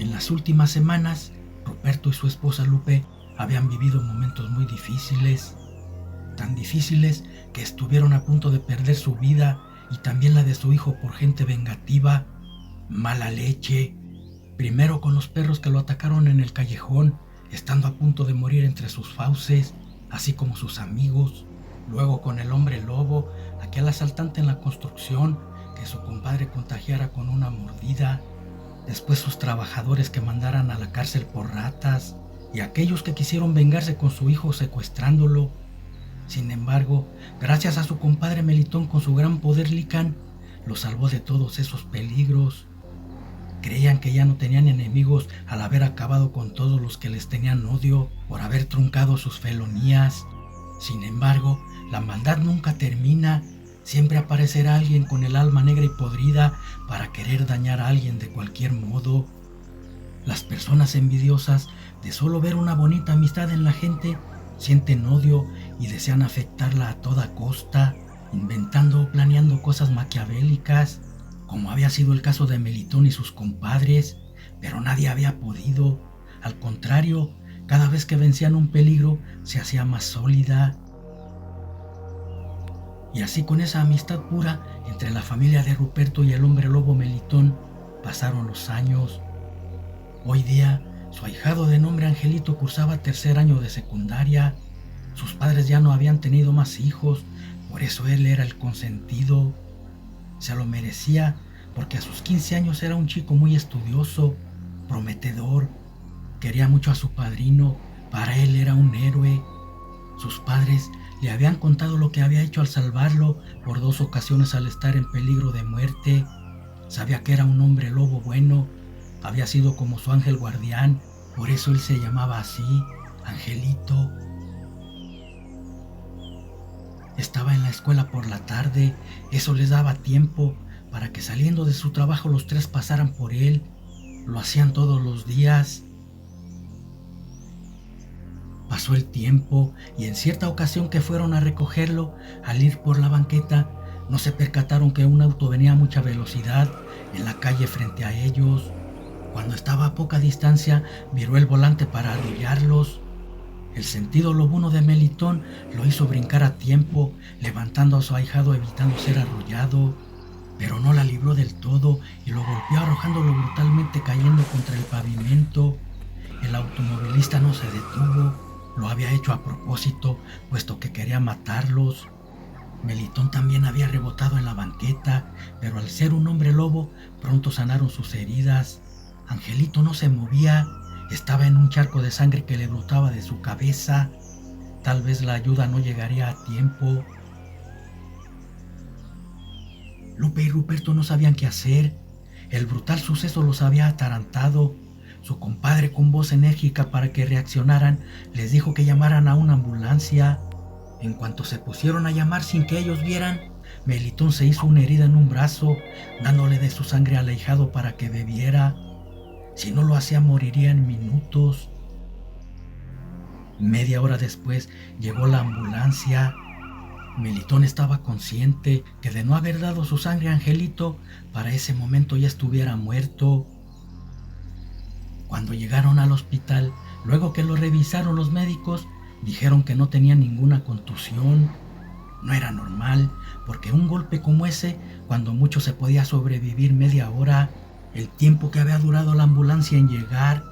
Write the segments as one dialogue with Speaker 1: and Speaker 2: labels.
Speaker 1: En las últimas semanas, Ruperto y su esposa Lupe habían vivido momentos muy difíciles, tan difíciles que estuvieron a punto de perder su vida y también la de su hijo por gente vengativa, mala leche, primero con los perros que lo atacaron en el callejón, estando a punto de morir entre sus fauces, así como sus amigos, luego con el hombre lobo, aquel asaltante en la construcción que su compadre contagiara con una mordida, después sus trabajadores que mandaran a la cárcel por ratas y aquellos que quisieron vengarse con su hijo secuestrándolo. Sin embargo, gracias a su compadre Melitón con su gran poder Licán, lo salvó de todos esos peligros. Creían que ya no tenían enemigos al haber acabado con todos los que les tenían odio por haber truncado sus felonías. Sin embargo, la maldad nunca termina. Siempre aparecerá alguien con el alma negra y podrida para querer dañar a alguien de cualquier modo. Las personas envidiosas de solo ver una bonita amistad en la gente sienten odio y desean afectarla a toda costa, inventando o planeando cosas maquiavélicas, como había sido el caso de Melitón y sus compadres, pero nadie había podido. Al contrario, cada vez que vencían un peligro se hacía más sólida. Y así, con esa amistad pura entre la familia de Ruperto y el hombre lobo Melitón, pasaron los años. Hoy día, su ahijado de nombre Angelito cursaba tercer año de secundaria. Sus padres ya no habían tenido más hijos, por eso él era el consentido. Se lo merecía, porque a sus 15 años era un chico muy estudioso, prometedor. Quería mucho a su padrino, para él era un héroe. Sus padres le habían contado lo que había hecho al salvarlo por 2 ocasiones al estar en peligro de muerte. Sabía que era un hombre lobo bueno, había sido como su ángel guardián, por eso él se llamaba así, Angelito. Estaba en la escuela por la tarde, eso les daba tiempo para que saliendo de su trabajo los tres pasaran por él. Lo hacían todos los días. Pasó el tiempo y en cierta ocasión que fueron a recogerlo, al ir por la banqueta, no se percataron que un auto venía a mucha velocidad en la calle frente a ellos. Cuando estaba a poca distancia, viró el volante para arrollarlos. El sentido lobuno de Melitón lo hizo brincar a tiempo, levantando a su ahijado evitando ser arrollado, pero no la libró del todo y lo golpeó arrojándolo brutalmente cayendo contra el pavimento. El automovilista no se detuvo. Lo había hecho a propósito, puesto que quería matarlos. Melitón también había rebotado en la banqueta, pero al ser un hombre lobo, pronto sanaron sus heridas. Angelito no se movía, estaba en un charco de sangre que le brotaba de su cabeza. Tal vez la ayuda no llegaría a tiempo. Lupe y Ruperto no sabían qué hacer. El brutal suceso los había atarantado. Su compadre, con voz enérgica para que reaccionaran, les dijo que llamaran a una ambulancia. En cuanto se pusieron a llamar sin que ellos vieran, Melitón se hizo una herida en un brazo, dándole de su sangre al ahijado para que bebiera. Si no lo hacía, moriría en minutos. Media hora después llegó la ambulancia. Melitón estaba consciente que de no haber dado su sangre a Angelito, para ese momento ya estuviera muerto. Cuando llegaron al hospital, luego que lo revisaron los médicos, dijeron que no tenía ninguna contusión. No era normal, porque un golpe como ese, cuando mucho se podía sobrevivir media hora, el tiempo que había durado la ambulancia en llegar.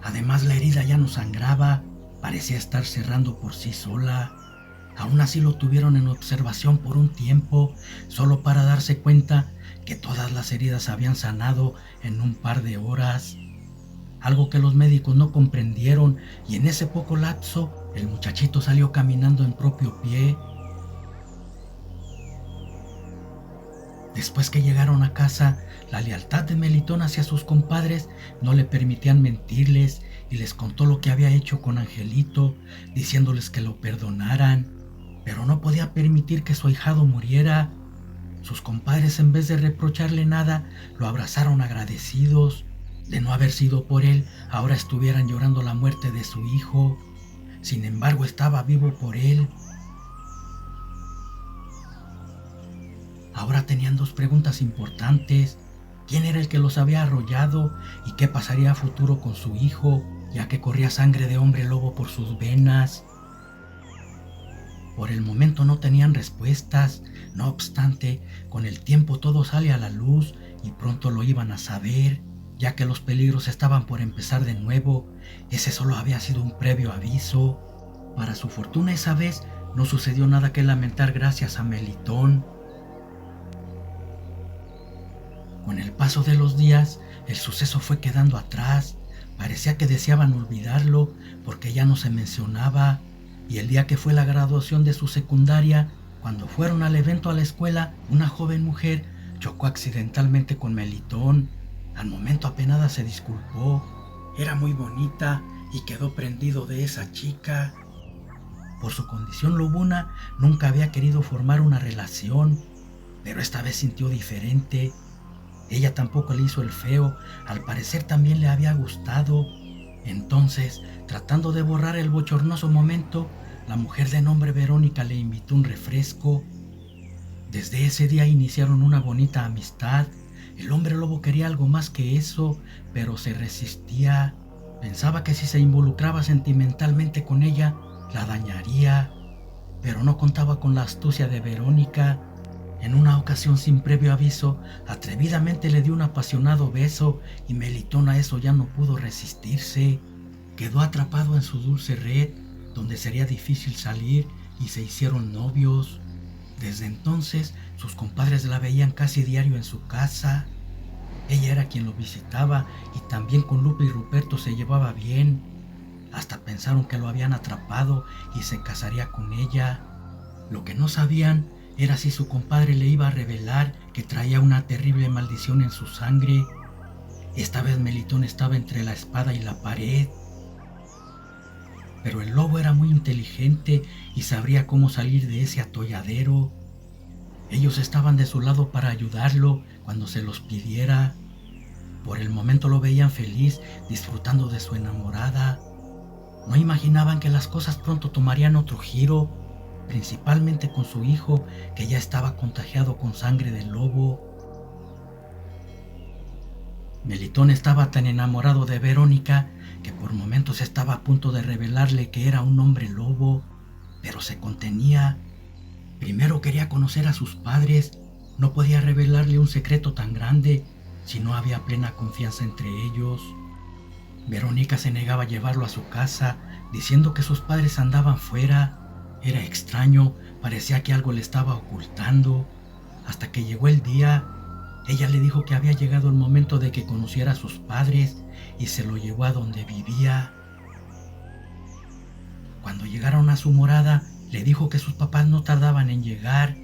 Speaker 1: Además, la herida ya no sangraba, parecía estar cerrando por sí sola. Aún así lo tuvieron en observación por un tiempo, solo para darse cuenta que todas las heridas habían sanado en un par de horas. Algo que los médicos no comprendieron, y en ese poco lapso el muchachito salió caminando en propio pie. Después que llegaron a casa, la lealtad de Melitón hacia sus compadres no le permitían mentirles y les contó lo que había hecho con Angelito, diciéndoles que lo perdonaran, pero no podía permitir que su ahijado muriera. Sus compadres, en vez de reprocharle nada, lo abrazaron agradecidos. De no haber sido por él, ahora estuvieran llorando la muerte de su hijo. Sin embargo, estaba vivo por él. Ahora tenían 2 preguntas importantes. quién era el que los había arrollado y qué pasaría a futuro con su hijo, ya que corría sangre de hombre lobo por sus venas. Por el momento no tenían respuestas, no obstante, con el tiempo todo sale a la luz y pronto lo iban a saber, ya que los peligros estaban por empezar de nuevo. Ese solo había sido un previo aviso. Para su fortuna esa vez no sucedió nada que lamentar gracias a Melitón. Con el paso de los días, el suceso fue quedando atrás. Parecía que deseaban olvidarlo porque ya no se mencionaba. Y el día que fue la graduación de su secundaria, cuando fueron al evento a la escuela, una joven mujer chocó accidentalmente con Melitón. Al momento apenada se disculpó. Era muy bonita y quedó prendido de esa chica. Por su condición lobuna, nunca había querido formar una relación, pero esta vez sintió diferente. Ella tampoco le hizo el feo, al parecer también le había gustado. Entonces, tratando de borrar el bochornoso momento, la mujer de nombre Verónica le invitó un refresco. Desde ese día iniciaron una bonita amistad. El hombre lobo quería algo más que eso, pero se resistía. Pensaba que si se involucraba sentimentalmente con ella, la dañaría, pero no contaba con la astucia de Verónica. En una ocasión sin previo aviso, atrevidamente le dio un apasionado beso y Melitón a eso ya no pudo resistirse. Quedó atrapado en su dulce red, donde sería difícil salir, y se hicieron novios. Desde entonces, sus compadres la veían casi diario en su casa. Ella era quien lo visitaba y también con Lupe y Ruperto se llevaba bien. Hasta pensaron que lo habían atrapado y se casaría con ella. Lo que no sabían era si su compadre le iba a revelar que traía una terrible maldición en su sangre. Esta vez Melitón estaba entre la espada y la pared. Pero el lobo era muy inteligente y sabría cómo salir de ese atolladero. Ellos estaban de su lado para ayudarlo cuando se los pidiera. Por el momento lo veían feliz, disfrutando de su enamorada. No imaginaban que las cosas pronto tomarían otro giro, principalmente con su hijo, que ya estaba contagiado con sangre de lobo. Melitón estaba tan enamorado de Verónica que por momentos estaba a punto de revelarle que era un hombre lobo, pero se contenía. Primero quería conocer a sus padres. No podía revelarle un secreto tan grande si no había plena confianza entre ellos. Verónica se negaba a llevarlo a su casa, diciendo que sus padres andaban fuera. Era extraño, parecía que algo le estaba ocultando. Hasta que llegó el día, ella le dijo que había llegado el momento de que conociera a sus padres y se lo llevó a donde vivía. Cuando llegaron a su morada, le dijo que sus papás no tardaban en llegar.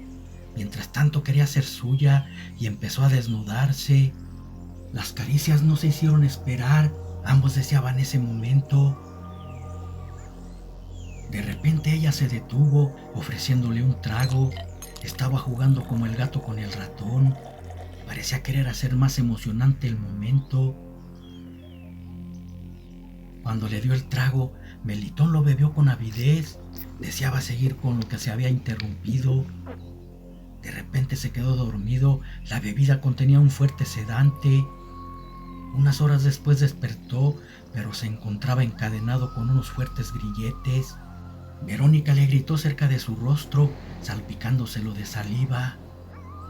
Speaker 1: Mientras tanto quería ser suya y empezó a desnudarse. Las caricias no se hicieron esperar, ambos deseaban ese momento. De repente ella se detuvo, ofreciéndole un trago. Estaba jugando como el gato con el ratón. Parecía querer hacer más emocionante el momento. Cuando le dio el trago, Melitón lo bebió con avidez. Deseaba seguir con lo que se había interrumpido. De repente se quedó dormido. La bebida contenía un fuerte sedante. Unas horas después despertó, pero se encontraba encadenado con unos fuertes grilletes. Verónica le gritó cerca de su rostro, salpicándoselo de saliva.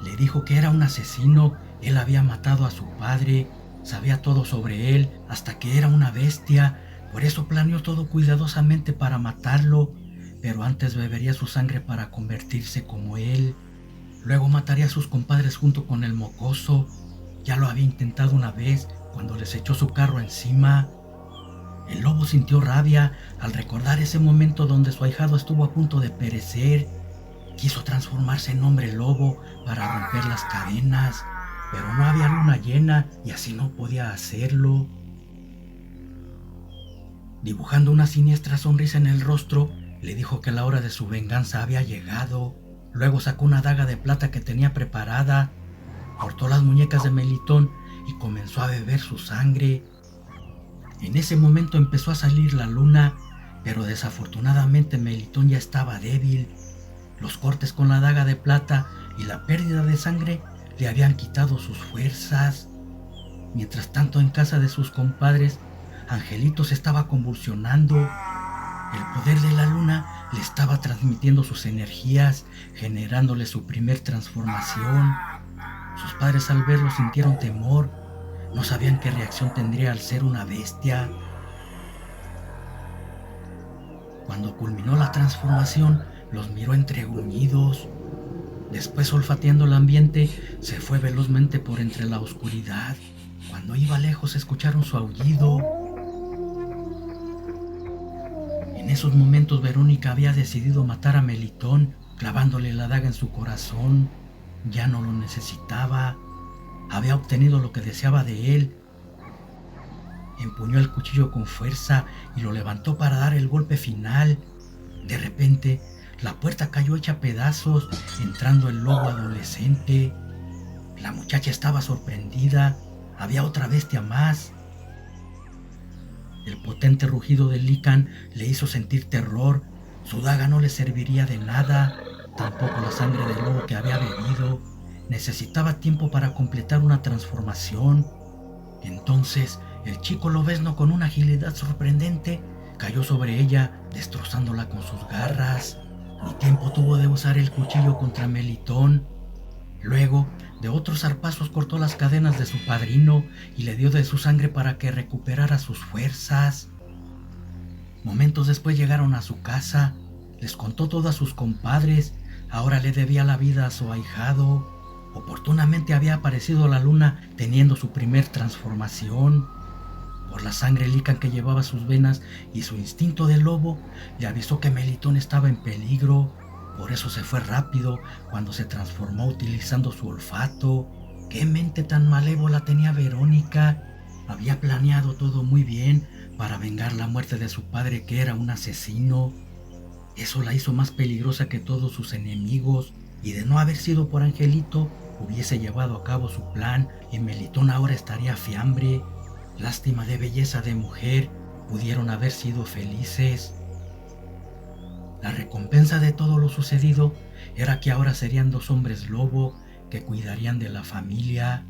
Speaker 1: Le dijo que era un asesino. Él había matado a su padre. Sabía todo sobre él, hasta que era una bestia. Por eso planeó todo cuidadosamente para matarlo, pero antes bebería su sangre para convertirse como él. Luego mataría a sus compadres junto con el mocoso. Ya lo había intentado una vez, cuando les echó su carro encima. El lobo sintió rabia al recordar ese momento donde su ahijado estuvo a punto de perecer. Quiso transformarse en hombre lobo para romper las cadenas, pero no había luna llena y así no podía hacerlo. Dibujando una siniestra sonrisa en el rostro, le dijo que la hora de su venganza había llegado. Luego sacó una daga de plata que tenía preparada, cortó las muñecas de Melitón y comenzó a beber su sangre. En ese momento empezó a salir la luna, pero desafortunadamente Melitón ya estaba débil. Los cortes con la daga de plata y la pérdida de sangre le habían quitado sus fuerzas. Mientras tanto, en casa de sus compadres, Angelito se estaba convulsionando. El poder de la luna le estaba transmitiendo sus energías, generándole su primer transformación. Sus padres al verlo sintieron temor. No sabían qué reacción tendría al ser una bestia. Cuando culminó la transformación, los miró entre gruñidos. Después, olfateando el ambiente, se fue velozmente por entre la oscuridad. Cuando iba lejos, escucharon su aullido. En esos momentos, Verónica había decidido matar a Melitón, clavándole la daga en su corazón. Ya no lo necesitaba. Había obtenido lo que deseaba de él. Empuñó el cuchillo con fuerza y lo levantó para dar el golpe final. De repente, la puerta cayó hecha pedazos, entrando el lobo adolescente. La muchacha estaba sorprendida. Había otra bestia más. El potente rugido del Lycan le hizo sentir terror. Su daga no le serviría de nada, tampoco la sangre del lobo que había bebido. Necesitaba tiempo para completar una transformación. Entonces, el chico lobezno, con una agilidad sorprendente, cayó sobre ella, destrozándola con sus garras. Ni tiempo tuvo de usar el cuchillo contra Melitón. Luego, de otros zarpazos, cortó las cadenas de su padrino y le dio de su sangre para que recuperara sus fuerzas. Momentos después llegaron a su casa. Les contó todo a sus compadres. Ahora le debía la vida a su ahijado. Oportunamente había aparecido la luna, teniendo su primer transformación. Por la sangre Lycan que llevaba sus venas y su instinto de lobo, le avisó que Melitón estaba en peligro. Por eso se fue rápido cuando se transformó utilizando su olfato. ¡Qué mente tan malévola tenía Verónica! Había planeado todo muy bien para vengar la muerte de su padre, que era un asesino. Eso la hizo más peligrosa que todos sus enemigos, y de no haber sido por Angelito, hubiese llevado a cabo su plan y Melitón ahora estaría a fiambre. Lástima de belleza de mujer, pudieron haber sido felices. La recompensa de todo lo sucedido era que ahora serían dos hombres lobo que cuidarían de la familia.